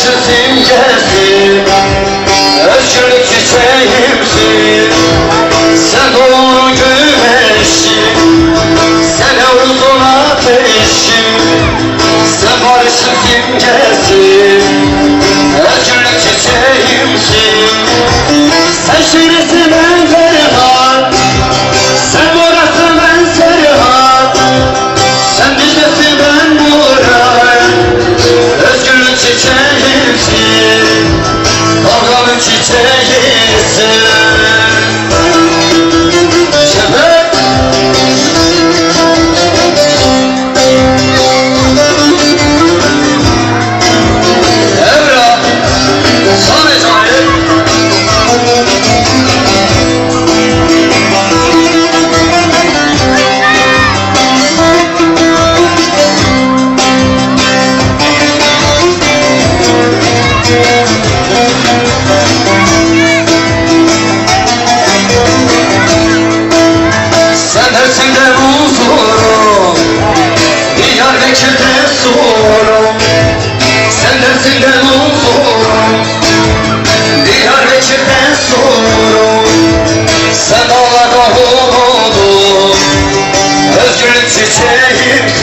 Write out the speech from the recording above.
barışın simgesi, özgürlük çiçeğimsin. Sen doğru güneşim, sen Yavuz'un ateşim. Sen barışın simgesi, özgürlük çiçeğimsin. Sen şiirisi ben Ferhat, sen Murat'ı ben Serhat. Sen Dicle'si ben Murat, özgürlük çiçeğimsin, dalgalı çiçeğimsin. Şefet! Evra! Sana ecayip! Sen Dersim'den huzurum, Diyarbakır'da surum. Sen Dersim'den huzurum, Diyarbakır'da surum. Sen dağlarda umudum, özgürlük çiçeğimsin.